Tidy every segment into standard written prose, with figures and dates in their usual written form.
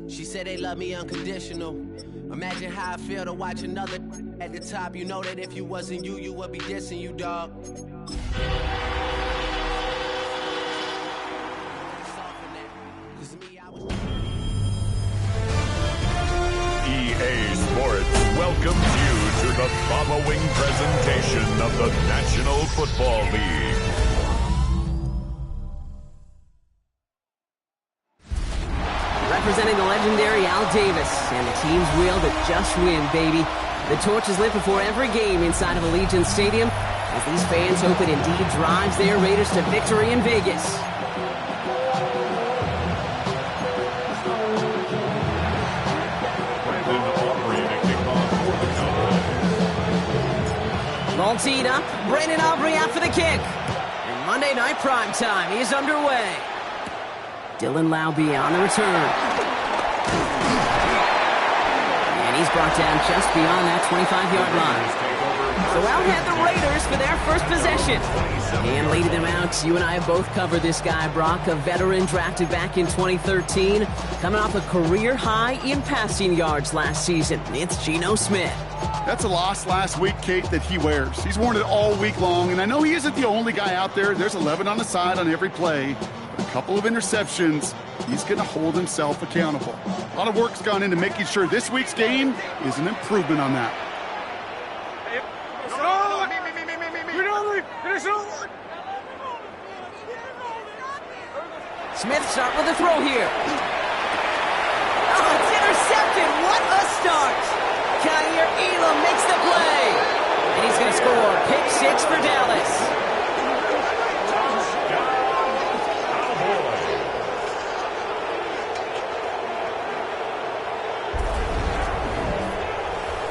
She said they love me unconditional. Imagine how I feel to watch another at the top. You know that if you wasn't you, you would be dissing you, dog. EA Sports welcomes you to the following presentation of the National Football League. Representing the legendary Al Davis and the team's will to just win, baby. The torch is lit before every game inside of Allegiant Stadium as these fans hope it indeed drives their Raiders to victory in Vegas. Ball teed up, Brandon Aubrey out for the kick. And Monday Night Primetime is underway. Dylan Laube on the return. And he's brought down just beyond that 25-yard line. So out had the Raiders for their first possession. And leading them out, you and I have both covered this guy, Brock, a veteran drafted back in 2013, coming off a career high in passing yards last season. It's Geno Smith. That's a loss last week, Kate, that he wears. He's worn it all week long, and I know he isn't the only guy out there. There's 11 on the side on every play. A couple of interceptions, he's going to hold himself accountable. A lot of work's gone into making sure this week's game is an improvement on that. Smith start with a throw here. Oh, it's intercepted. What a start. Kaiir Elam makes the play. And he's going to score. Pick 6 for Dallas.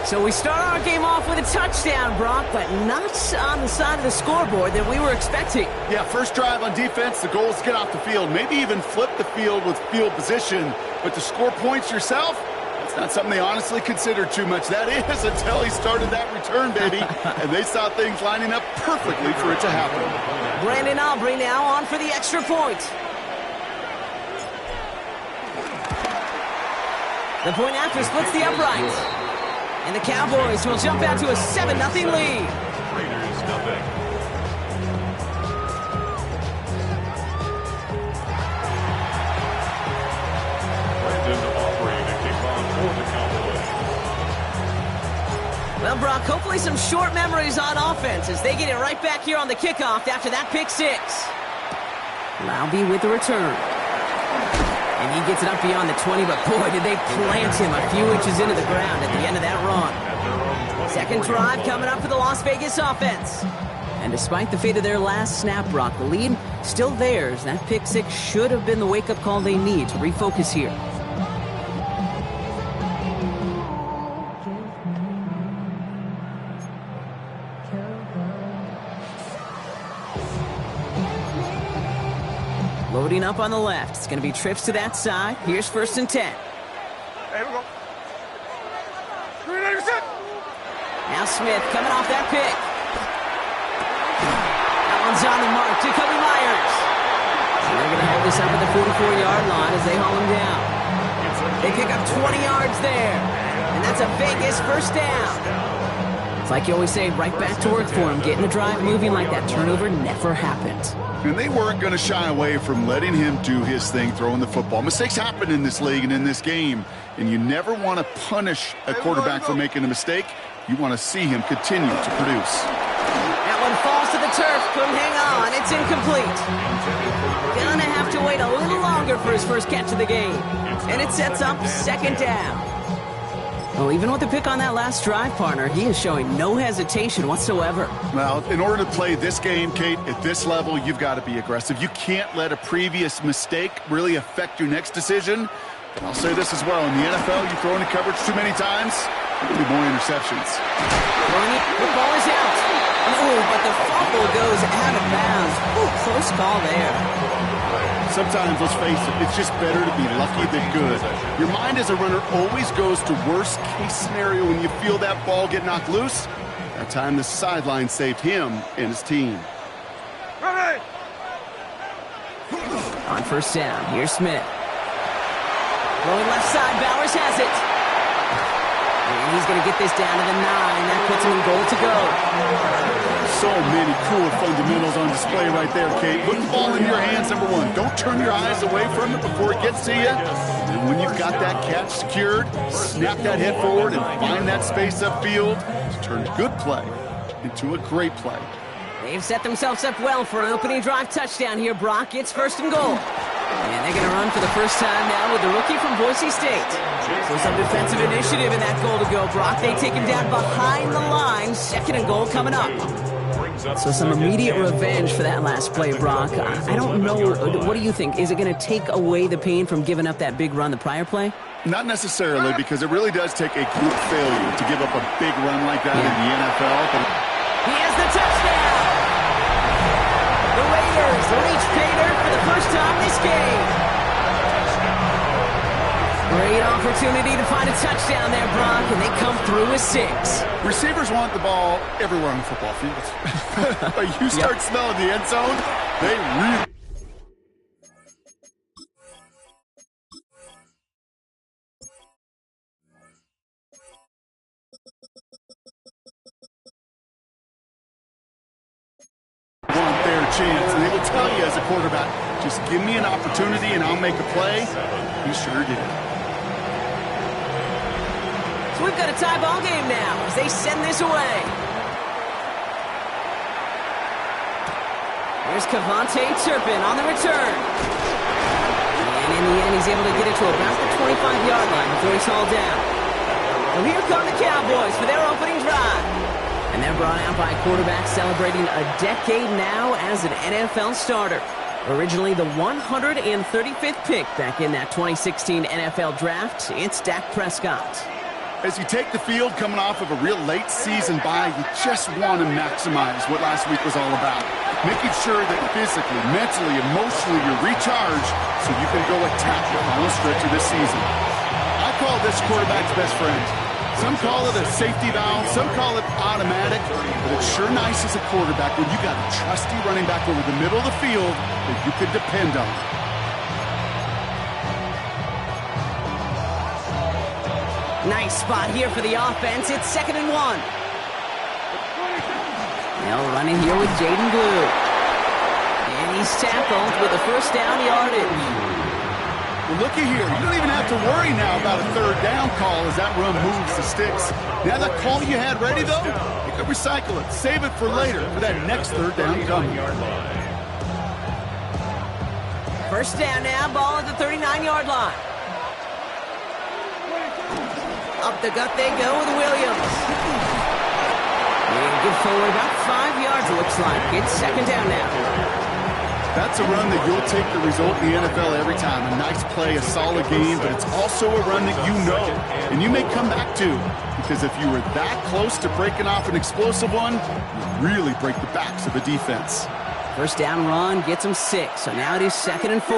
So we start our game off with a touchdown, Brock, but not on the side of the scoreboard that we were expecting. Yeah, first drive on defense, the goal is to get off the field, maybe even flip the field with field position. But to score points yourself, that's not something they honestly considered too much. That is until he started that return, baby. And they saw things lining up perfectly for it to happen. Brandon Aubrey now on for the extra point. The point after splits the upright. And the Cowboys will jump out to a 7-0 lead. Raiders nothing. Brandon Aubrey to kick off for the Cowboys. Well, Brock, hopefully some short memories on offense as they get it right back here on the kickoff after that pick 6. Laube with the return. And he gets it up beyond the 20, but boy, did they plant him a few inches into the ground at the end of that run. Second drive coming up for the Las Vegas offense. And despite the fate of their last snap, Brock, the lead still theirs. That pick 6 should have been the wake-up call they need to refocus here. Loading up on the left. It's going to be trips to that side. Here's 1st and 10. Hey, we go. 390%. Now Smith coming off that pick. That one's on the mark. Jacoby Myers. And they're going to hold this up at the 44-yard line as they haul him down. They pick up 20 yards there. And that's a Vegas first down. It's like you always say, right back to work for him. Getting the drive moving like that turnover never happened. And they weren't going to shy away from letting him do his thing, throwing the football. Mistakes happen in this league and in this game, and you never want to punish a quarterback for making a mistake. You want to see him continue to produce. That one falls to the turf. Couldn't hang on. It's incomplete. Gonna have to wait a little longer for his first catch of the game. And it sets up 2nd down. Well, even with the pick on that last drive, partner, he is showing no hesitation whatsoever. Well, in order to play this game, Kate, at this level, you've got to be aggressive. You can't let a previous mistake really affect your next decision. I'll say this as well. In the NFL, you throw into coverage too many times, there'll be more interceptions. The ball is out. Oh, but the fumble goes out of bounds. Ooh, close call there. Sometimes, let's face it, it's just better to be lucky than good. Your mind as a runner always goes to worst case scenario when you feel that ball get knocked loose. That time the sideline saved him and his team. Ready. On 1st down, here's Smith. Throwing left side, Bowers has it. And he's going to get this down to the 9. That puts him in goal to go. So many cool fundamentals on display right there, Kate. Put the ball in your hands, number one. Don't turn your eyes away from it before it gets to you. And when you've got that catch secured, snap that head forward and find that space upfield to turn a good play into a great play. They've set themselves up well for an opening drive touchdown here, Brock. It's 1st and goal. And they're going to run for the first time now with the rookie from Boise State. So some defensive initiative in that goal to go, Brock. They take him down behind the line. 2nd and goal coming up. So some immediate revenge for that last play, Brock. I don't know. What do you think? Is it going to take away the pain from giving up that big run the prior play? Not necessarily, because it really does take a group failure to give up a big run like that in the NFL. But he has the touchdown! The Raiders reach pay dirt for the first time this game. Great opportunity to find a touchdown there, Brock, and they come through with 6. Receivers want the ball everywhere on the football field. But you start smelling the end zone, they really... want their chance, and they will tell you as a quarterback, just give me an opportunity and I'll make a play. He sure did. So we've got a tie ball game now as they send this away. Here's Kevontae Turpin on the return. And in the end, he's able to get it to about the 25-yard line before he's hauled down. So here come the Cowboys for their opening drive. And they're brought out by a quarterback celebrating a decade now as an NFL starter. Originally the 135th pick back in that 2016 NFL Draft, it's Dak Prescott. As you take the field coming off of a real late season bye, you just want to maximize what last week was all about. Making sure that physically, mentally, emotionally you're recharged so you can go attack the final stretch of this season. I call this quarterback's best friend. Some call it a safety valve, some call it automatic, but it's sure nice as a quarterback when you got a trusty running back over the middle of the field that you can depend on. Nice spot here for the offense. It's 2nd and 1. They'll run in here with Jaden Blue. And he's tackled with a first down yardage. Well, looky here. You don't even have to worry now about a 3rd down call as that run moves the sticks. Now that call you had ready, though, you can recycle it. Save it for later for that next 3rd down coming. First down now, ball at the 39-yard line. Up the gut they go with Williams. And good forward about 5 yards, it looks like. It's 2nd down now. That's a run that you'll take the result in the NFL every time. A nice play, a solid game, but it's also a run that you know and you may come back to, because if you were that close to breaking off an explosive one, you really break the backs of a defense. First down run gets him 6, so now it is 2nd and 4.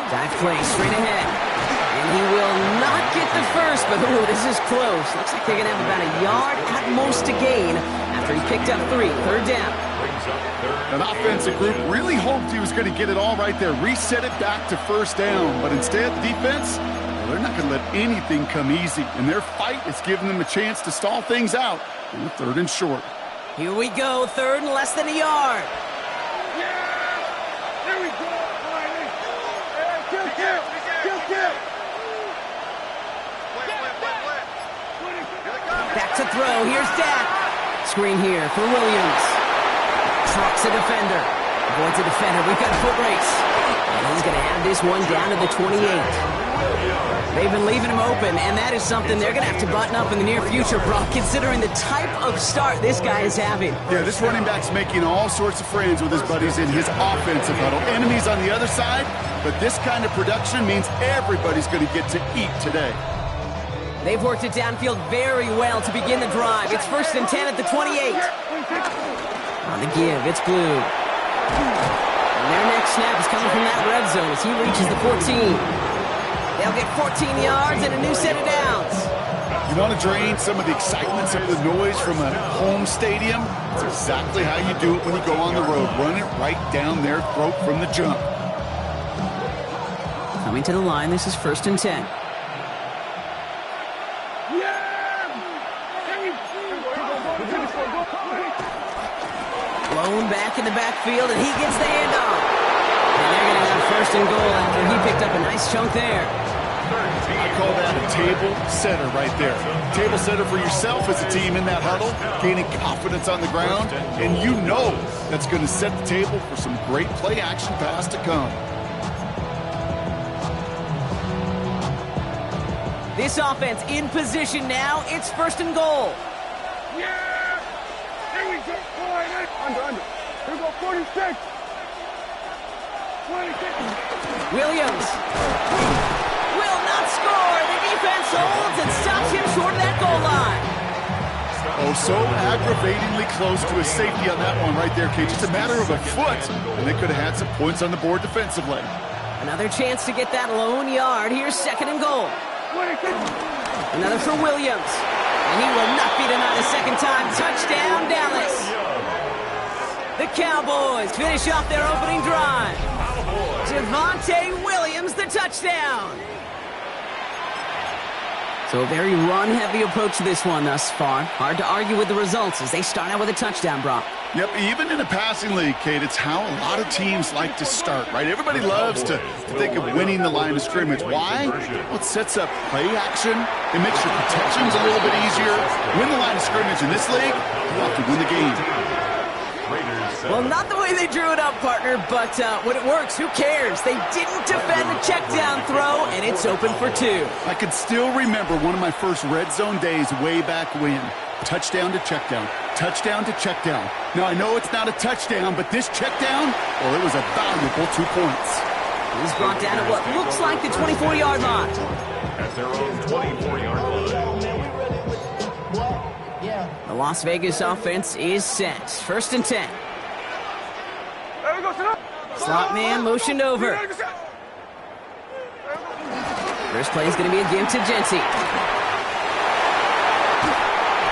Dive play straight ahead. And he will not get the first, but ooh, this is close. Looks like they're going to have about a yard at most to gain after he picked up 3. 3rd down. An offensive group really hoped he was going to get it all right there, reset it back to 1st down. But instead, the defense, well, they're not going to let anything come easy. And their fight is giving them a chance to stall things out in the 3rd and short. Here we go, 3rd and less than a yard. Back to throw. Here's Dak. Screen here for Williams. Trucks a defender. Avoids a defender. We've got a foot race. And he's going to have this one down to the 28. They've been leaving him open, and that is something they're going to have to button up in the near future, Brock, considering the type of start this guy is having. Yeah, this running back's making all sorts of friends with his buddies in his offensive huddle. Enemies on the other side, but this kind of production means everybody's going to get to eat today. They've worked it downfield very well to begin the drive. It's 1st and 10 at the 28. On the give, it's Blue. And their next snap is coming from that red zone as he reaches the 14. They'll get 14 yards and a new set of downs. You want to drain some of the excitement, some of the noise from a home stadium? That's exactly how you do it when you go on the road. Run it right down their throat from the jump. Coming to the line, this is 1st and 10. Blown back in the backfield, and he gets the handoff. And they're going to have 1st and goal after he picked up a nice chunk there. I call that a table setter right there. Table setter for yourself as a team in that huddle, gaining confidence on the ground, and you know that's going to set the table for some great play action pass to come. This offense in position now. It's 1st and goal. Yeah! Here we go. Under. Here we go, 46. 26. Williams will not score. The defense holds and stops him short of that goal line. Oh, so aggravatingly close to a safety on that one right there, Kate. Just a matter of a foot, and they could have had some points on the board defensively. Another chance to get that lone yard. Here's 2nd and goal. 26. Another for Williams. And he will not be denied a second time. Touchdown, Dallas. The Cowboys finish off their opening drive. Javonte Williams, the touchdown. So a very run-heavy approach to this one thus far. Hard to argue with the results as they start out with a touchdown, Brock. Yep, even in a passing league, Kate, it's how a lot of teams like to start, right? Everybody loves to think of winning the line of scrimmage. Why? Well, it sets up play action. It makes your protections a little bit easier. Win the line of scrimmage in this league, you have to win the game. Well, not the way they drew it up, partner, but when it works, who cares? They didn't defend the check down throw, and it's open for 2. I can still remember one of my first red zone days way back when. Touchdown to check down. Touchdown to check down. Now, I know it's not a touchdown, but this check down, well, it was a valuable 2 points. He's brought down at what looks like the 24-yard line. At their own 24-yard line. The Las Vegas offense is set. 1st and 10. There we go, sit up. Slot man motioned over. First play is going to be a give to Genty.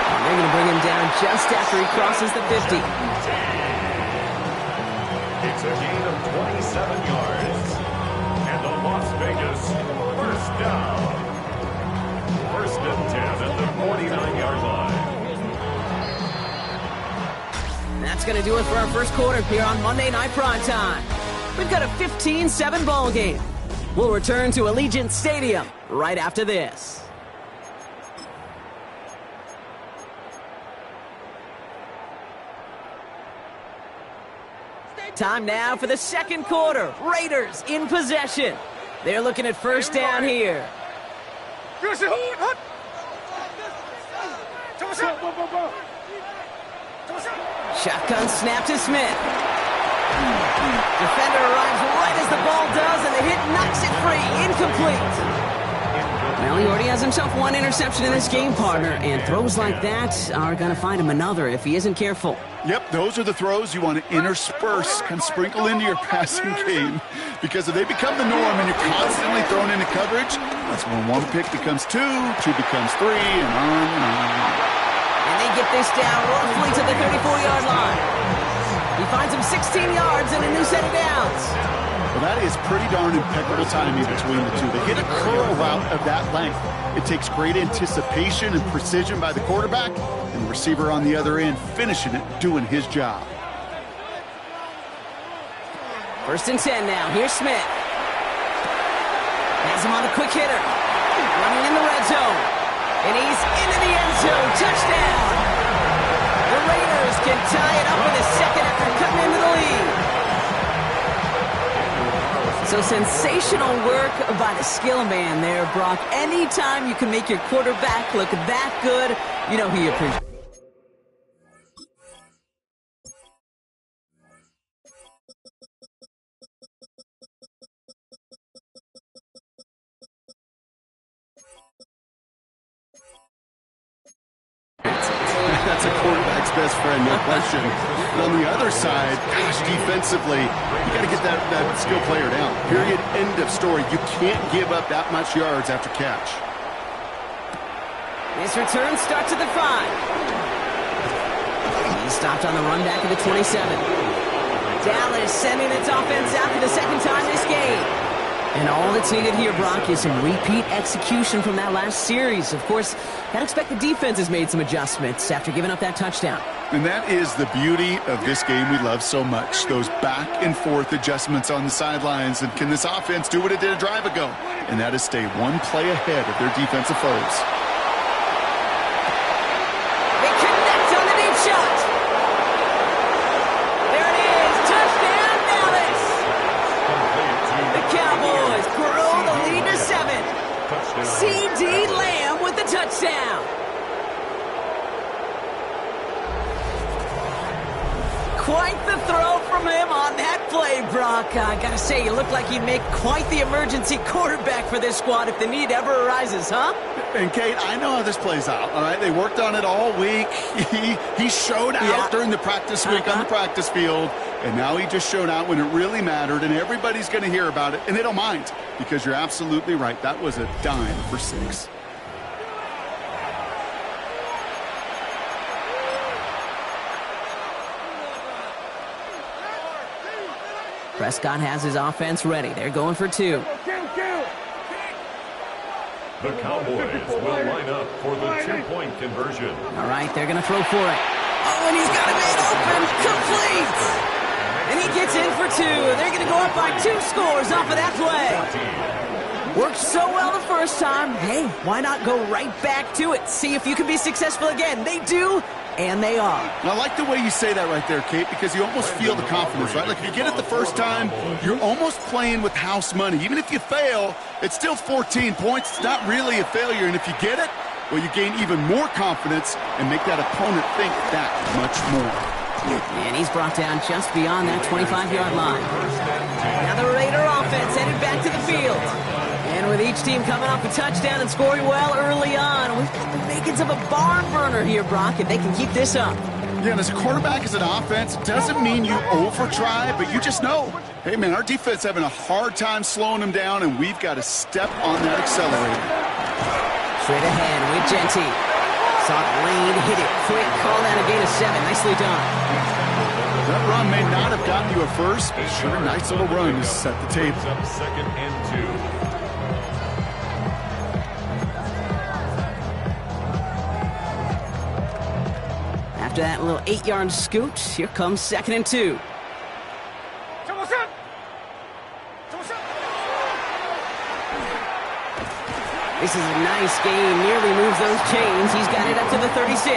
And they're going to bring him down just after he crosses the 50. It's a gain of 27 yards. And the Las Vegas first down. 1st and 10 at the 49-yard line. That's going to do it for our first quarter here on Monday Night Primetime. We've got a 15-7 ball game. We'll return to Allegiant Stadium right after this. Time now for the second quarter. Raiders in possession. They're looking at 1st down here. Shotgun snap to Smith. Defender arrives right as the ball does, and the hit knocks it free. Incomplete. Well, he already has himself 1 interception in this game, partner, and throws like that are going to find him another if he isn't careful. Yep, those are the throws you want to intersperse, kind of sprinkle into your passing game, because if they become the norm and you're constantly thrown into coverage, that's when 1 pick becomes 2, 2 becomes 3, and on and on. And they get this down roughly to the 34-yard line. He finds him 16 yards and a new set of downs. Well, that is pretty darn impeccable timing between the two. They hit a curl route of that length. It takes great anticipation and precision by the quarterback, and the receiver on the other end finishing it, doing his job. 1st and 10 now. Here's Smith. Has him on a quick hitter. Running in the red zone. And he's into the end zone. Touchdown! The Raiders can tie it up in a second after cutting into the lead. So sensational work by the skill man there, Brock. Anytime you can make your quarterback look that good, you know he appreciates it. That's a quarterback's best friend, no question. But on the other side, gosh, defensively, you got to get that skill player down. Period. End of story. You can't give up that much yards after catch. This return starts at the 5. He stopped on the run back at the 27. Dallas sending its offense out for the second time this game. And all that's needed here, Brock, is some repeat execution from that last series. Of course, I'd expect the defense has made some adjustments after giving up that touchdown. And that is the beauty of this game we love so much, those back and forth adjustments on the sidelines. And can this offense do what it did a drive ago? And that is stay one play ahead of their defensive foes. They connect on the deep shot. There it is. Touchdown, Dallas. The Cowboys grow the lead to 7. C.D. Lamb with the touchdown. Quite the throw from him on that play, Brock. I gotta say, you look like you'd make quite the emergency quarterback for this squad if the need ever arises, huh? And, Kate, I know how this plays out, all right? They worked on it all week. He showed out during the practice week on the practice field, and now he just showed out when it really mattered, and everybody's going to hear about it, and they don't mind, because you're absolutely right. That was a dime for 6. Prescott has his offense ready. They're going for 2. The Cowboys will line up for the 2-point conversion. All right, they're going to throw for it. Oh, and he's got a man open. Complete. And he gets in for 2. They're going to go up by 2 scores off of that play. Worked so well the first time. Hey, why not go right back to it? See if you can be successful again. They do. And they are. And I like the way you say that right there, Kate, because you almost feel the confidence, right? Like if you get it the first time, you're almost playing with house money. Even if you fail, it's still 14 points. It's not really a failure. And if you get it, well, you gain even more confidence and make that opponent think that much more. And he's brought down just beyond that 25-yard line. Now the Raider offense headed back to the field. And with each team coming off a touchdown and scoring well early on, we've got the makings of a barn burner here, Brock, if they can keep this up. Yeah, and as a quarterback, as an offense, doesn't mean you over-try, but you just know, hey, man, our defense having a hard time slowing them down, and we've got to step on that accelerator. Straight ahead with Genty. Saw Lane hit it quick, call that a gain of 7. Nicely done. That run may not have gotten you a first, but sure, a nice little run to set the table. Up 2nd and 2. After that little 8-yard scoot, here comes 2nd and 2. This is a nice game. Nearly moves those chains. He's got it up to the 36.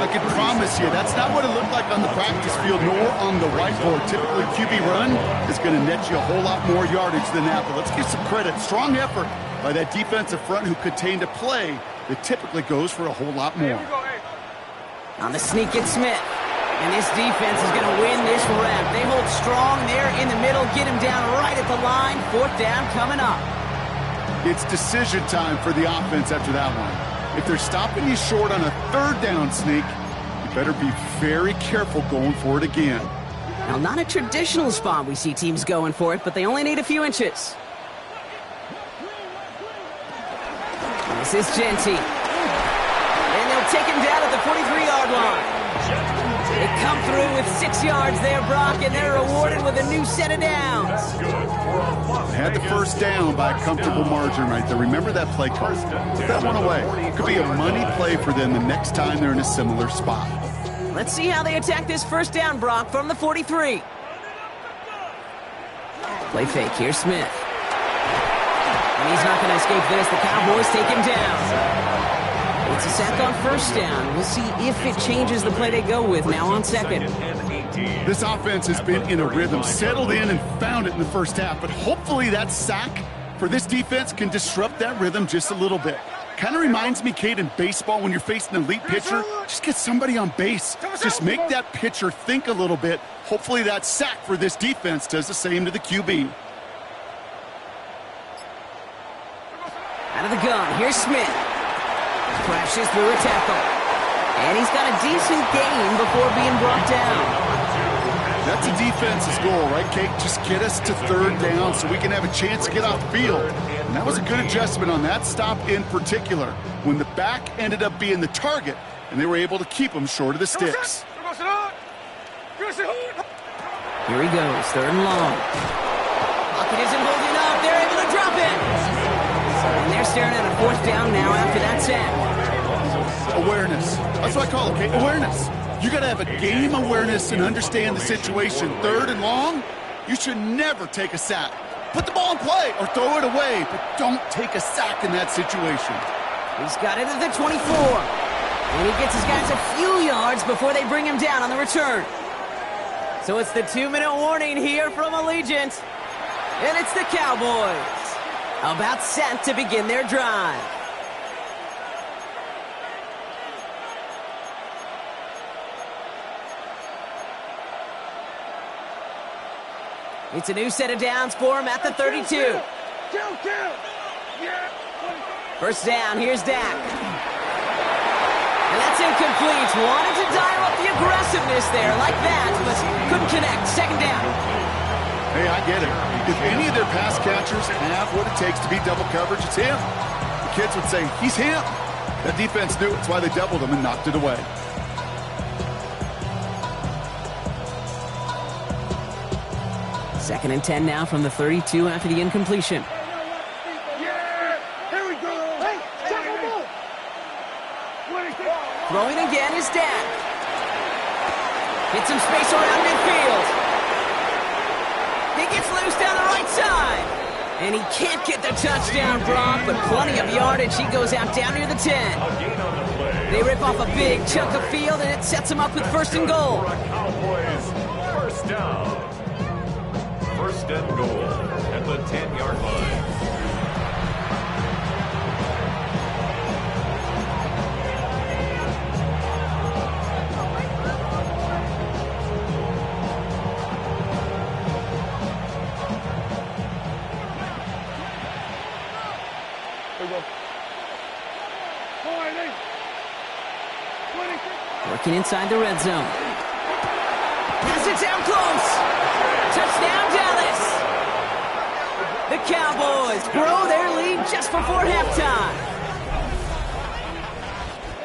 I can promise you, that's not what it looked like on the practice field nor on the whiteboard. Typically, QB run is going to net you a whole lot more yardage than that. But let's give some credit. Strong effort by that defensive front who contained a play that typically goes for a whole lot more. On the sneak, it's Smith. And this defense is going to win this rep. They hold strong there in the middle, get him down right at the line. 4th down coming up. It's decision time for the offense after that one. If they're stopping you short on a 3rd down sneak, you better be very careful going for it again. Now, not a traditional spot we see teams going for it, but they only need a few inches. This is Genty. And they'll take him down at the 43-yard line. They come through with 6 yards there, Brock, and they're rewarded with a new set of downs. They had the first down by a comfortable margin right there. Remember that play call. Put that one away. It could be a money play for them the next time they're in a similar spot. Let's see how they attack this first down, Brock, from the 43. Play fake. Here's Smith. And he's not going to escape this. The Cowboys take him down. It's a sack on first down. We'll see if it changes the play they go with now on 2nd. This offense has been in a rhythm, settled in and found it in the first half, but hopefully that sack for this defense can disrupt that rhythm just a little bit. Kind of reminds me, Kate, in baseball when you're facing an elite pitcher, just get somebody on base. Just make that pitcher think a little bit. Hopefully that sack for this defense does the same to the QB. Out of the gun, here's Smith. Crashes through a tackle. And he's got a decent gain before being brought down. That's a defense's goal, right, Kate? Just get us to third down so we can have a chance to get off the field. And that was a good adjustment on that stop in particular, when the back ended up being the target, and they were able to keep him short of the sticks. Here he goes, third and long. Lockett isn't holding up. They're able to drop it. And they're staring at a fourth down now after that sack. Awareness. That's what I call it, okay? Awareness. You got to have a game awareness and understand the situation. Third and long, you should never take a sack. Put the ball in play or throw it away, but don't take a sack in that situation. He's got it at the 24. And he gets his guys a few yards before they bring him down on the return. So it's the 2-minute warning here from Allegiant. And it's the Cowboys about set to begin their drive. It's a new set of downs for him at the 32. First down, here's Dak. And that's incomplete. Wanted to dial up the aggressiveness there like that, but couldn't connect. Second down. Hey, I get it. If any of their pass catchers have what it takes to beat double coverage, it's him. The kids would say, he's him. That defense knew it. That's why they doubled him and knocked it away. Second and 10 now from the 32 after the incompletion. Throwing again is Dak. Gets some space around midfield. He gets loose down the right side. And he can't get the touchdown, Brock, but plenty of yardage. He goes out down near the 10. They rip off a big chunk of field, and it sets him up with first and goal. Cowboys, first down. First and goal at the 10-yard line. Working inside the red zone. Pass it down close. Touchdown, Dallas. The Cowboys grow their lead just before halftime.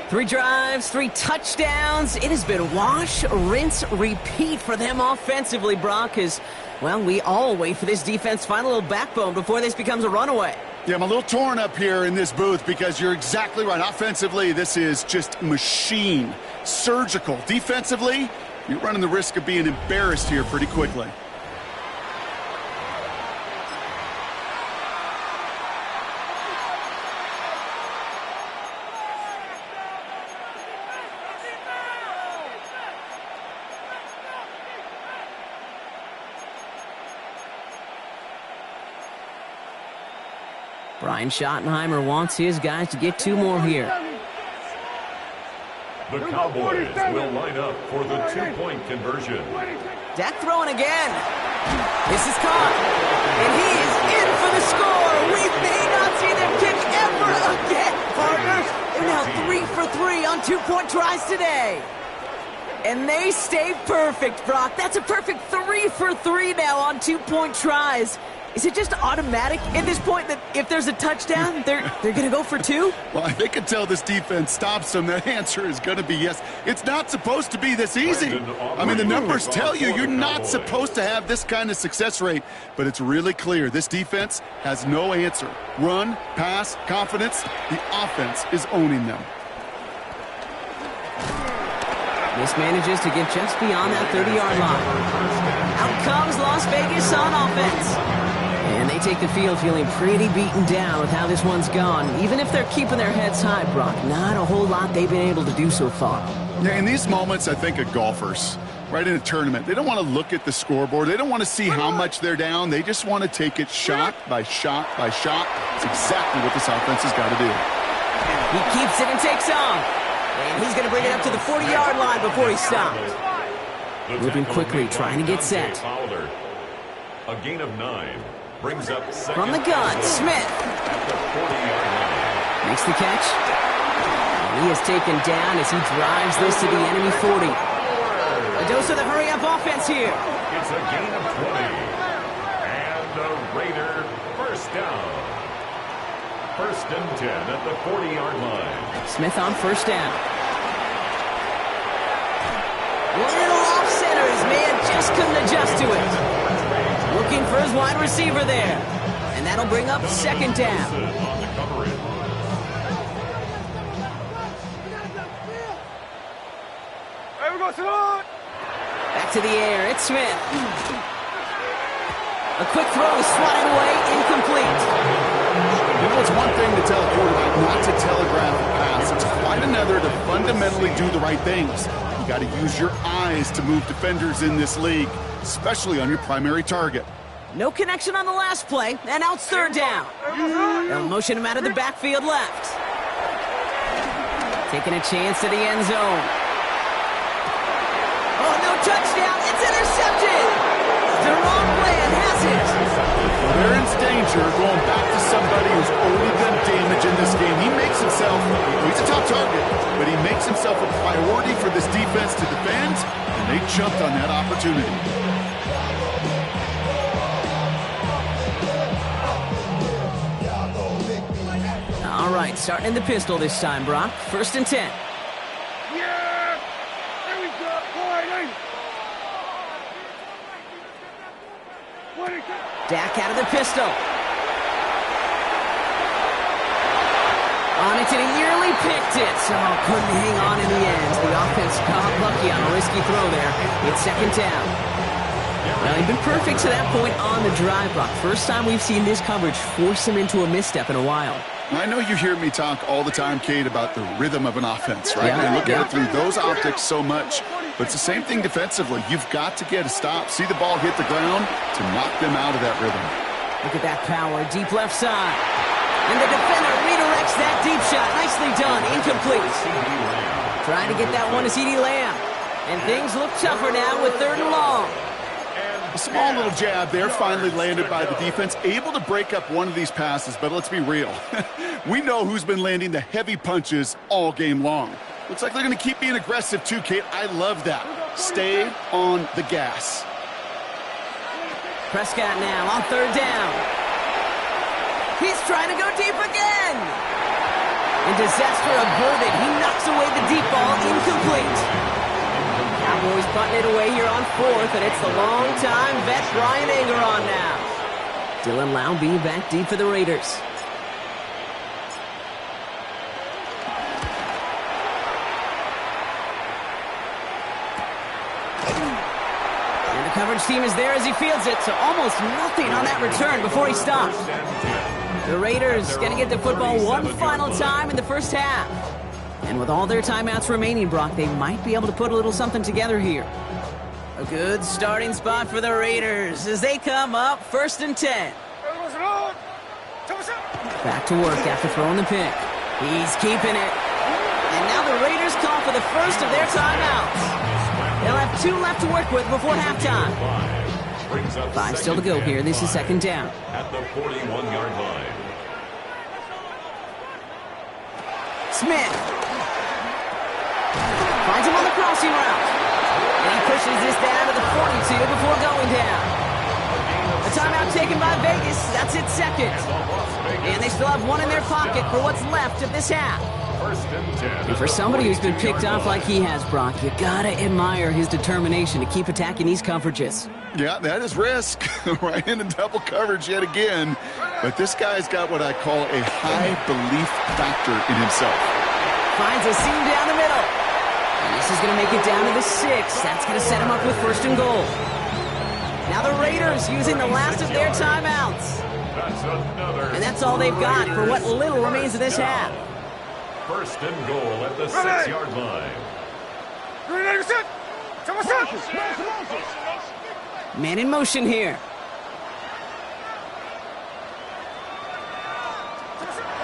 3 drives, 3 touchdowns. It has been wash, rinse, repeat for them offensively, Brock, as, well, we all wait for this defense to find a little backbone before this becomes a runaway. Yeah, I'm a little torn up here in this booth because you're exactly right. Offensively, this is just machine. Surgical. Defensively, you're running the risk of being embarrassed here pretty quickly. Brian Schottenheimer wants his guys to get 2 more here. The Cowboys will line up for the 2-point conversion. Dak throwing again. This is caught. And he is in for the score. We may not see them kick ever again, partners. They're now 3 for 3 on 2-point tries today. And they stay perfect, Brock. That's a perfect 3 for 3 now on 2-point tries. Is it just automatic at this point that if there's a touchdown, they're going to go for 2? Well, I think until this defense stops them, that answer is going to be yes. It's not supposed to be this easy. I mean, the numbers tell you you're not supposed to have this kind of success rate, but it's really clear this defense has no answer. Run, pass, confidence, the offense is owning them. This manages to get just beyond that 30-yard line. Out comes Las Vegas on offense. And they take the field feeling pretty beaten down with how this one's gone. Even if they're keeping their heads high, Brock, not a whole lot they've been able to do so far. Yeah, in these moments, I think of golfers, right, in a tournament. They don't want to look at the scoreboard. They don't want to see how much they're down. They just want to take it shot by shot by shot. It's exactly what this offense has got to do. He keeps it and takes off. And he's going to bring it up to the 40-yard line before he stops. Moving quickly, trying to get set. A gain of 9. Brings up from the gun, Smith makes the catch. And he is taken down as he drives this to the enemy 40. A dose of the hurry-up offense here. It's a gain of 20. And the Raider first down. First and 10 at the 40-yard line. Smith on first down. Little off center. His man just couldn't adjust to it. Looking for his wide receiver there. And that'll bring up second down. On the coverage. Hey, we go, Salon! Back to the air. It's Smith. A quick throw is swatted away. Incomplete. You know, it's one thing to tell a quarterback not to telegraph a pass. It's quite another to fundamentally do the right things. You got to use your eyes to move defenders in this league, especially on your primary target. No connection on the last play, and now it's third down. They'll motion him out of the backfield left. Taking a chance to the end zone. Oh, no touchdown. It's intercepted. The wrong plan has it. They're in danger going back to somebody who's already done damage in this game. He makes himself, he's a top target, but he makes himself a priority for this defense to defend, and they jumped on that opportunity. All right, starting in the pistol this time, Brock. First and 10. Yeah! There we go! Point it! Dak out of the pistol. On it, and he nearly picked it. So couldn't hang on in the end. The offense got lucky on a risky throw there. It's second down. Now, he'd been perfect to that point on the drive, Brock. First time we've seen this coverage force him into a misstep in a while. I know you hear me talk all the time, Kate, about the rhythm of an offense, right? Yeah, And look at it through those optics so much. But it's the same thing defensively. You've got to get a stop, see the ball hit the ground to knock them out of that rhythm. Look at that power, deep left side. And the defender redirects that deep shot. Nicely done, incomplete. Trying to get that one to CeeDee Lamb. And things look tougher now with third and long. A small little jab there, finally landed by the defense. Able to break up one of these passes, but let's be real. We know who's been landing the heavy punches all game long. Looks like they're going to keep being aggressive too, Kate. I love that. Stay on the gas. Prescott now on third down. He's trying to go deep again. And disaster averted. He knocks away the deep ball, incomplete. Cowboys putting it away here on fourth, and it's the long-time vet Bryan Anger on now. Dylan Laube back deep for the Raiders. And the coverage team is there as he fields it, so almost nothing on that return before he stops. The Raiders going to get the football one final time in the first half. And with all their timeouts remaining, Brock, they might be able to put a little something together here. A good starting spot for the Raiders as they come up first and 10. Back to work after throwing the pick. He's keeping it. And now the Raiders call for the first of their timeouts. They'll have 2 left to work with before halftime. 5 still to go here. This is second down. At the 41-yard line. Smith. Finds him on the crossing route. And he pushes this down to the 42 before going down. A timeout taken by Vegas. That's its second. And they still have one in their pocket for what's left of this half. And for somebody who's been picked off like he has, Brock, you gotta admire his determination to keep attacking these coverages. Yeah, that is risk. Right into double coverage yet again. But this guy's got what I call a high belief factor in himself. Finds a seam down the middle. And this is going to make it down to the 6. That's going to set him up with first and goal. Now the Raiders using the last of their timeouts. And that's all they've got for what little remains of this half. First and goal at the 6-yard line. Man in motion here.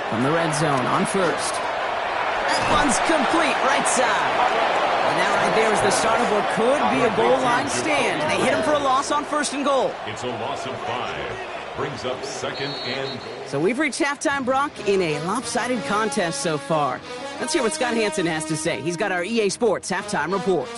From the red zone on first. That one's complete, right side. And that right there is the start of what could be a goal line stand. They hit him for a loss on first and goal. It's a loss of 5. Brings up second and goal. So we've reached halftime, Brock, in a lopsided contest so far. Let's hear what Scott Hansen has to say. He's got our EA Sports halftime report.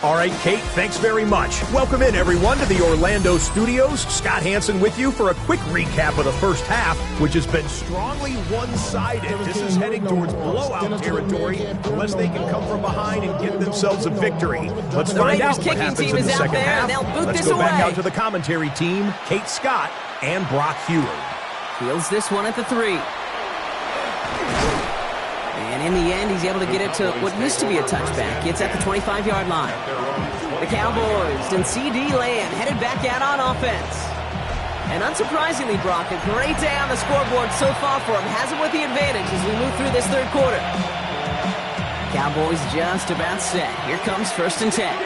All right, Kate, thanks very much. Welcome in, everyone, to the Orlando studios. Scott Hansen with you for a quick recap of the first half, which has been strongly one-sided. This is heading towards blowout territory unless they can come from behind and get themselves a victory. Let's find out what happens in the second half. Let's go back out to the commentary team, Kate Scott and Brock Heward. Fields this one at the 3. And in the end, he's able to get it to what used to be a touchback. It's at the 25-yard line. The Cowboys and C.D. Lamb headed back out on offense. And unsurprisingly, Brock, a great day on the scoreboard so far for him. Has him with the advantage as we move through this third quarter. Cowboys just about set. Here comes 1st and 10.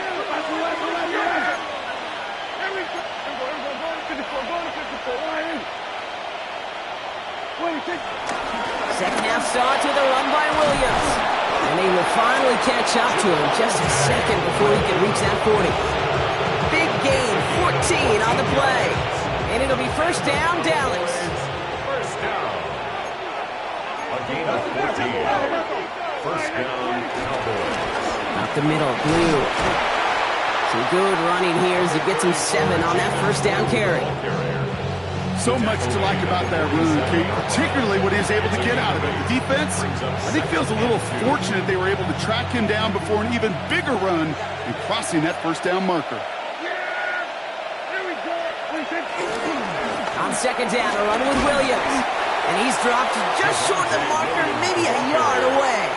Second half starts with a run by Williams. And they will finally catch up to him just a second before he can reach that 40. Big gain, 14 on the play. And it'll be first down, Dallas. First down. A gain of 14. First down, Cowboys. Up the middle, Blue. Some good running here as he gets him 7 on that first down carry. So much to like about that run, Kate, particularly what he was able to get out of it. The defense, I think, feels a little fortunate they were able to track him down before an even bigger run and crossing that first down marker. On second down, a run with Williams. And he's dropped just short of the marker, maybe a yard away.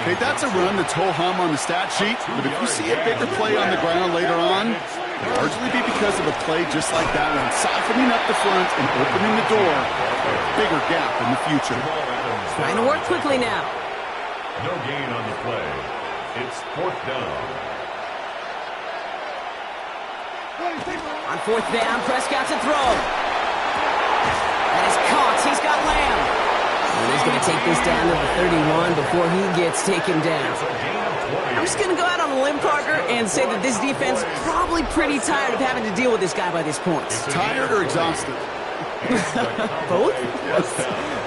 Okay, that's a run that's ho-hum on the stat sheet, but if you see a bigger play on the ground later on, it'll largely be because of a play just like that one, softening up the front and opening the door for a bigger gap in the future. Trying to work quickly now. No gain on the play. It's 4th down. On 4th down, Prescott's a throw. That is caught. He's got Lamb. And he's going to take this down to the 31 before he gets taken down. I'm just going to go out on a limb, Parker, and say that this defense is probably pretty tired of having to deal with this guy by this point. Tired or exhausted? Both? Yes.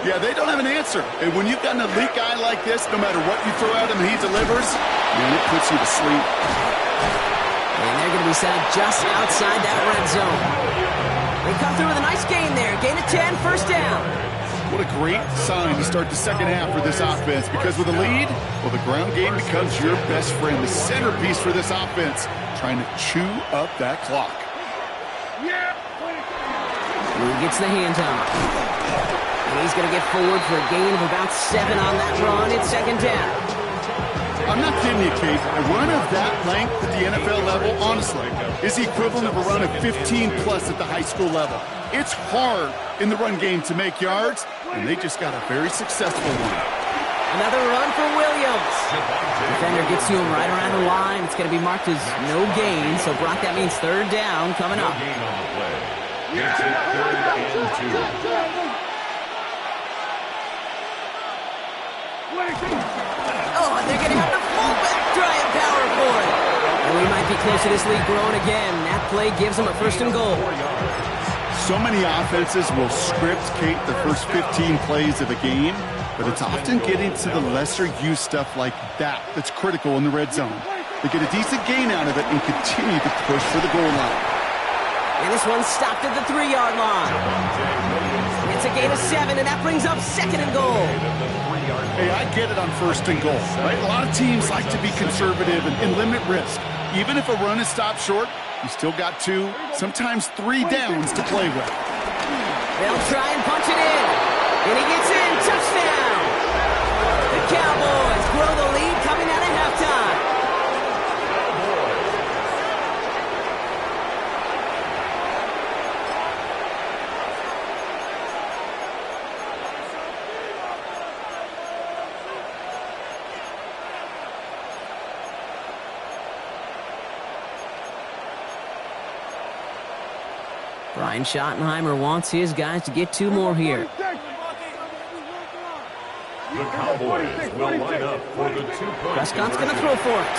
Yeah, they don't have an answer. And when you've got an elite guy like this, no matter what you throw at him, he delivers, man, it puts you to sleep. And they're going to be set up just outside that red zone. They come through with a nice gain there. Gain of 10, first down. What a great sign to start the second half for this offense, because with a lead, well, the ground game becomes your best friend, the centerpiece for this offense, trying to chew up that clock. Blue gets the handoff. And he's going to get forward for a gain of about 7 on that run. It's second down. I'm not kidding you, Kate. A run of that length at the NFL level, honestly, is the equivalent of a run of 15-plus at the high school level. It's hard in the run game to make yards, and they just got a very successful one. Another run for Williams. Defender gets to him right around the line. It's going to be marked as no gain, so Brock, that means third down coming up. No gain on the play. It's a 3rd and 2. Oh, and they're going to have the fullback trying power for it. And we might be close to this lead growing again. That play gives them a 1st and goal. So many offenses will script, Kate, the first 15 plays of a game, but it's often getting to the lesser-used stuff like that that's critical in the red zone. They get a decent gain out of it and continue to push for the goal line. And this one's stopped at the 3-yard line. It's a gain of 7, and that brings up 2nd and goal. Hey, I get it on 1st and goal, right? A lot of teams like to be conservative and limit risk. Even if a run is stopped short, you still got 2, sometimes 3 downs to play with. They'll try and punch it in. And he gets in. Touchdown. The Cowboys grow the lead coming out of halftime. Brian Schottenheimer wants his guys to get 2 more here. The Cowboys will line up for the 2-point. Prescott's going to throw for it.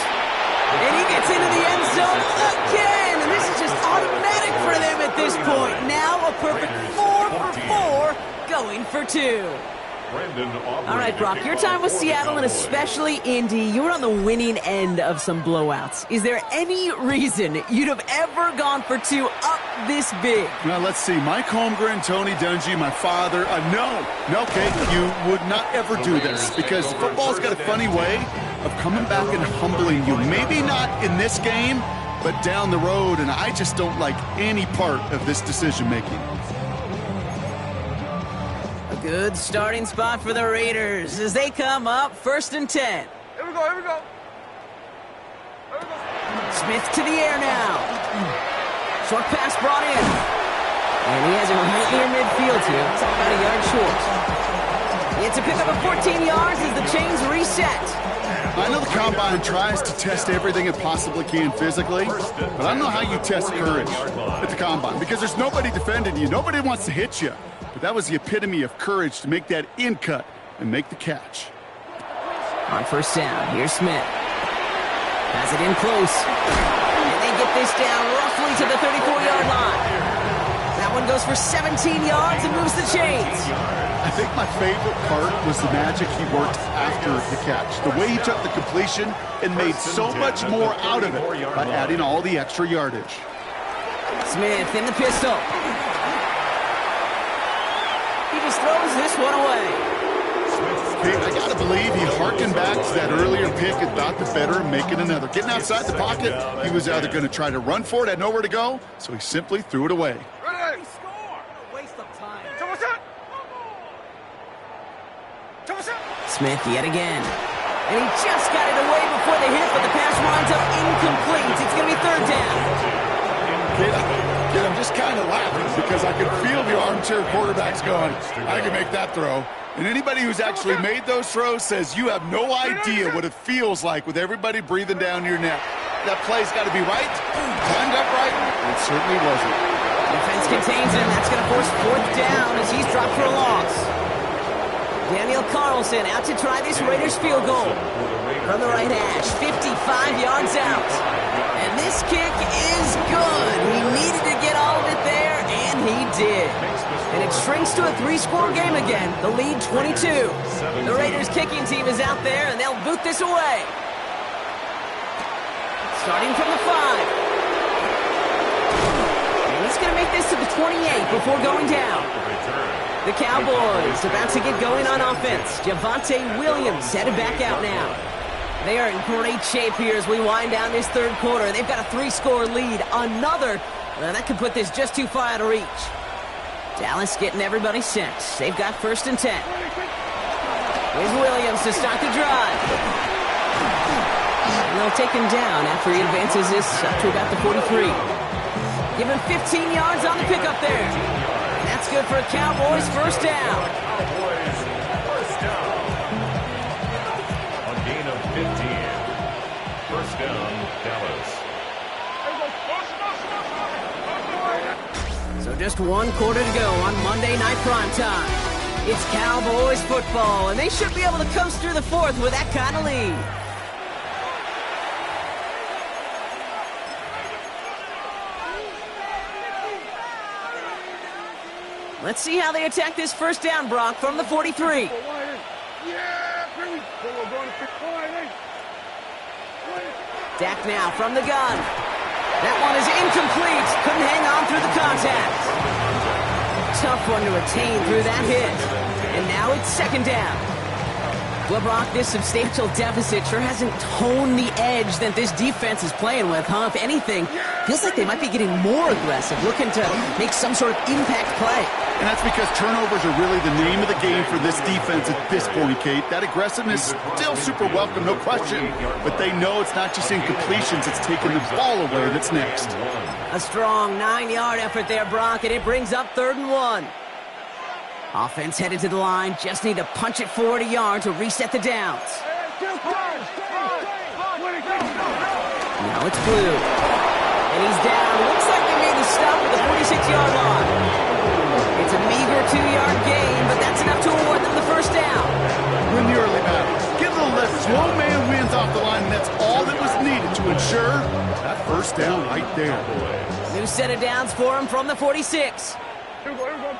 And he gets into the end zone again. And this is just automatic for them at this point. Now a perfect 4 for 4, going for 2. All right, Brock, your time with Seattle and especially Indy, you were on the winning end of some blowouts. Is there any reason you'd have ever gone for two up this big? Now, let's see. Mike Holmgren, Tony Dungy, my father. No, Kate, you would not ever do this because football's got a funny way of coming back and humbling you. Maybe not in this game, but down the road, and I just don't like any part of this decision-making. Good starting spot for the Raiders as they come up 1st and 10. Here we go, here we go. Here we go. Smith to the air now. Short pass brought in. And he has it right near midfield here. It's about a yard short. It's a pickup of 14 yards as the chains reset. I know the Combine tries to test everything it possibly can physically, but I don't know how you test courage at the Combine because there's nobody defending you. Nobody wants to hit you. But that was the epitome of courage to make that in cut and make the catch. On 1st down, here's Smith. Has it in close. And they get this down roughly to the 34-yard line. That one goes for 17 yards and moves the chains. I think my favorite part was the magic he worked after the catch. The way he took the completion and made so much more out of it by adding all the extra yardage. Smith in the pistol. He just throws this one away. Hey, I got to believe he harkened back to that earlier pick and thought the better of making another. Getting outside the pocket, he was either going to try to run for it, had nowhere to go, so he simply threw it away. Ready? Score! Waste of time. Smith yet again. And he just got it away before the hit, but the pass winds up incomplete. It's going to be 3rd down. Kid, I'm just kind of laughing because I can feel the armchair quarterbacks going, I can make that throw. And anybody who's actually made those throws says you have no idea what it feels like with everybody breathing down your neck. That play's got to be right, timed up right. It certainly wasn't. Defense contains him. That's going to force 4th down as he's dropped for a loss. Daniel Carlson out to try this Raiders field goal. From the right hash, 55 yards out. And this kick is good. He needed to get all of it there, and he did. And it shrinks to a 3-score game again. The lead 22. The Raiders kicking team is out there, and they'll boot this away. Starting from the 5. And he's going to make this to the 28 before going down. The Cowboys about to get going on offense. Javonte Williams headed back out now. They are in great shape here as we wind down this 3rd quarter. They've got a 3-score lead. Another, that could put this just too far out of reach. Dallas getting everybody set. They've got 1st and 10. Here's Williams to start the drive. And they'll take him down after he advances this up to about the 43. Give him 15 yards on the pickup there. And that's good for a Cowboys 1st down. A gain of 15. 1st down, Dallas. So just 1 quarter to go on Monday Night Primetime. It's Cowboys football, and they should be able to coast through the 4th with that kind of lead. Let's see how they attack this 1st down, Brock, from the 43. Dak now from the gun. That one is incomplete. Couldn't hang on through the contact. Tough one to retain through that hit. And now it's 2nd down. Well, Brock, this substantial deficit sure hasn't toned the edge that this defense is playing with, huh? If anything, feels like they might be getting more aggressive, looking to make some sort of impact play. And that's because turnovers are really the name of the game for this defense at this point, Kate. That aggressiveness still super welcome, no question. But they know it's not just incompletions, it's taking the ball away that's next. A strong 9-yard effort there, Brock, and it brings up 3rd and 1. Offense headed to the line, just need to punch it forward a yard to reset the downs. Now it's Blue. And he's down. Looks like they made the stop at the 46-yard line. It's a meager 2-yard gain, but that's enough to award them the 1st down. Win the early battle. Give them a lift. Slow man wins off the line, and that's all that was needed to ensure that 1st down right there. New set of downs for him from the 46. Here we go.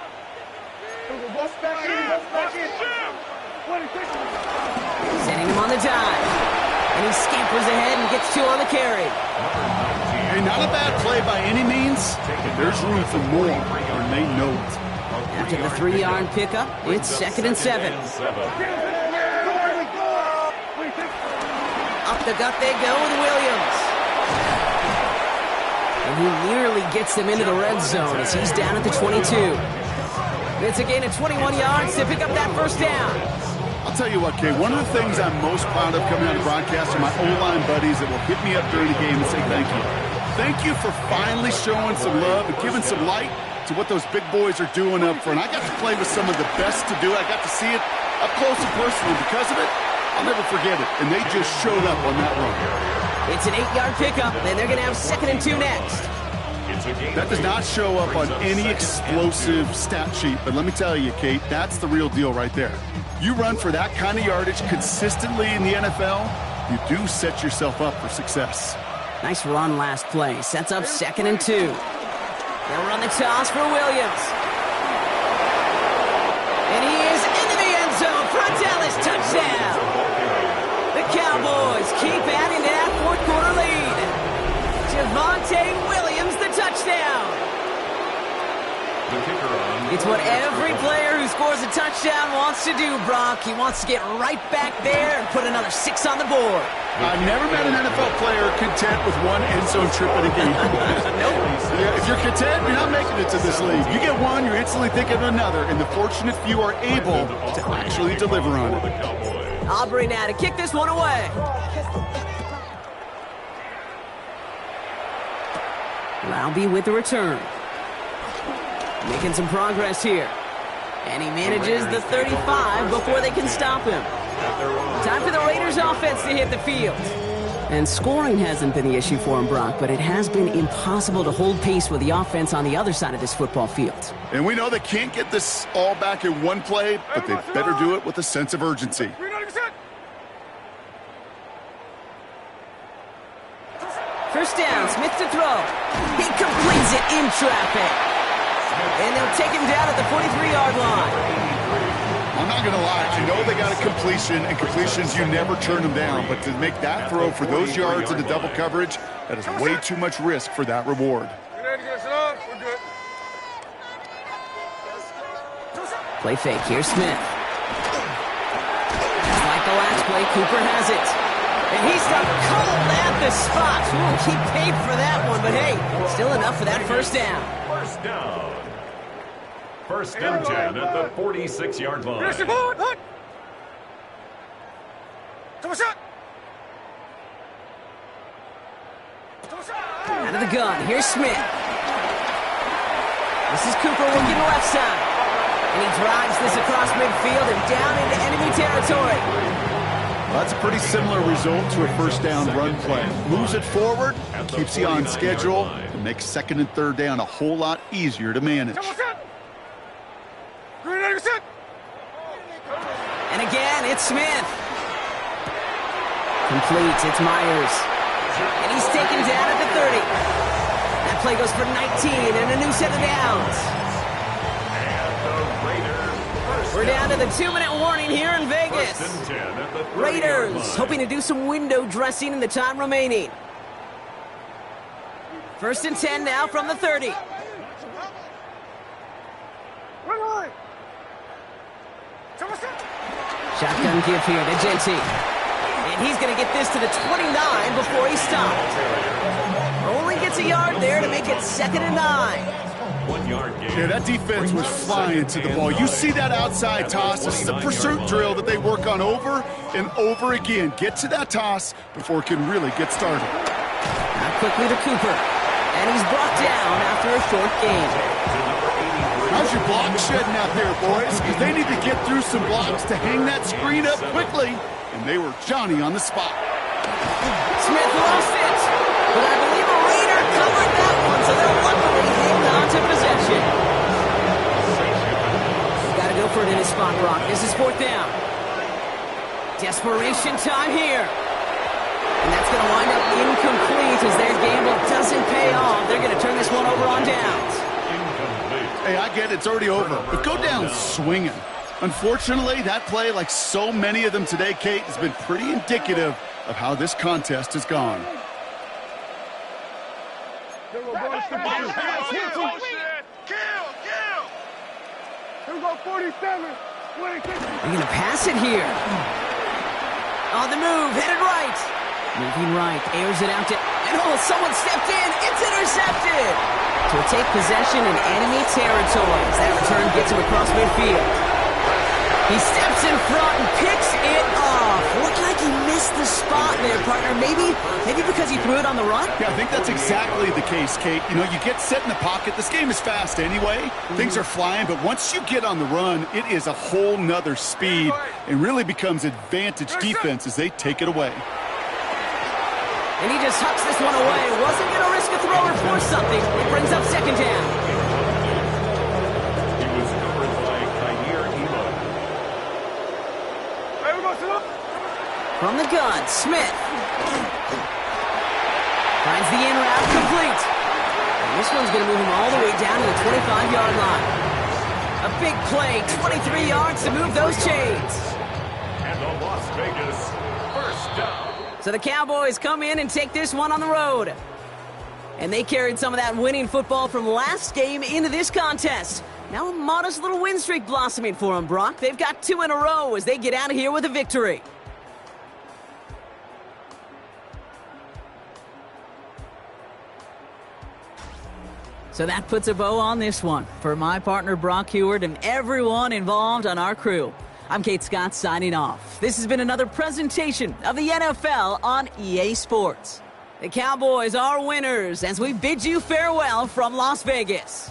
Sending him on the dive. And he scampers ahead and gets 2 on the carry. Hey, not a bad play by any means, but there's room for more, and they know it. After the 3-yard pickup, it's 2nd and 7. Up the gut they go with Williams. And he nearly gets them into the red zone as he's down at the 22. It's a gain of 21 yards to pick up that first down. I'll tell you what, Kay, one of the things I'm most proud of coming out of broadcast are my O-line buddies that will hit me up during the game and say thank you. Thank you for finally showing some love and giving some light to what those big boys are doing up front. I got to play with some of the best to do it. I got to see it up close and personal. Because of it, I'll never forget it. And they just showed up on that run. It's an 8-yard pickup, and they're going to have 2nd and 2 next. That does not show up on any explosive stat sheet, but let me tell you, Kate, that's the real deal right there. You run for that kind of yardage consistently in the NFL, you do set yourself up for success. Nice run last play. Sets up 2nd and 2. They'll run the toss for Williams. And he is into the end zone for a Dallas touchdown. The Cowboys keep adding to that fourth-quarter lead. Javonte Williams, the touchdown. It's what every player who scores a touchdown wants to do, Brock. He wants to get right back there and put another 6 on the board. I've never met an NFL player content with one end zone trip in a game. Nope. Yeah, if you're content, you're not making it to this league. You get one, you're instantly thinking of another, and the fortunate few are able to actually deliver on it. Aubrey now to kick this one away. Laube with the return. Making some progress here. And he manages the 35 before they can stop him. Time for the Raiders offense to hit the field. And scoring hasn't been the issue for him, Brock, but it has been impossible to hold pace with the offense on the other side of this football field. And we know they can't get this all back in one play, but they better do it with a sense of urgency. First down, Smith to throw. He completes it in traffic. And they'll take him down at the 43-yard line. I'm not going to lie. You know they got a completion, and completions, you never turn them down. But to make that throw for those yards into double coverage, that is way too much risk for that reward. Play fake. Here's Smith. Just like the last play, Cooper has it. And he's done cold at the spot. Ooh, he paid for that one, but hey, still enough for that first down. First down. 1st and 10 at the 46-yard line. Out of the gun, here's Smith. This is Cooper working left side. And he drives this across midfield and down into enemy territory. Well, that's a pretty similar result to a first down run play. Moves it forward, keeps you on schedule, and makes 2nd and 3rd down a whole lot easier to manage. And again, it's Smith. Complete, it's Myers. And he's taken down at the 30. That play goes for 19 and a new set of downs. We're down to the 2-minute warning here in Vegas. Raiders hoping to do some window dressing in the time remaining. 1st and 10 now from the 30. Shotgun give here to Genty. And he's going to get this to the 29 before he stopped. Only gets a yard there to make it 2nd and 9. 1 yard gain. Yeah, that defense was flying to the ball. You see that outside toss. This is a pursuit drill that they work on over and over again. Get to that toss before it can really get started. Now quickly to Cooper. And he's brought down after a short gain. How's your block shedding out there, boys? Because they need to get through some blocks to hang that screen up quickly. And they were Johnny on the spot. Smith lost it. But I believe a Raider covered that one, so they're luckily hanging on to possession. Got to go for it in his spot, Brock. This is 4th down. Desperation time here. And that's going to wind up incomplete as their gamble doesn't pay off. They're going to turn this one over on downs. Incomplete. Hey, I get it. It's already over. But go down swinging. Unfortunately, that play, like so many of them today, Kate, has been pretty indicative of how this contest has gone. Here we go, 47. They're going to pass it here. On the move, headed right. Moving right, airs it out to... And oh, someone stepped in. It's intercepted. So we'll take possession in enemy territory as that return gets him across midfield. He steps in front and picks it off. Looked like he missed the spot there, partner. Maybe because he threw it on the run? Yeah, I think that's exactly the case, Kate. You know, you get set in the pocket. This game is fast anyway. Things are flying, but once you get on the run, it is a whole nother speed and really becomes advantage defense as they take it away. And he just hucks this one away. Wasn't going to risk a throw or force something. It brings up second down. He was covered by Kyer Elo. From the gun, Smith. Finds the in route complete. And this one's going to move him all the way down to the 25-yard line. A big play, 23 yards to move those chains. And the Las Vegas first down. So the Cowboys come in and take this one on the road. And they carried some of that winning football from last game into this contest. Now a modest little win streak blossoming for them, Brock. They've got 2 in a row as they get out of here with a victory. So that puts a bow on this one. For my partner, Brock Huard, and everyone involved on our crew, I'm Kate Scott signing off. This has been another presentation of the NFL on EA Sports. The Cowboys are winners as we bid you farewell from Las Vegas.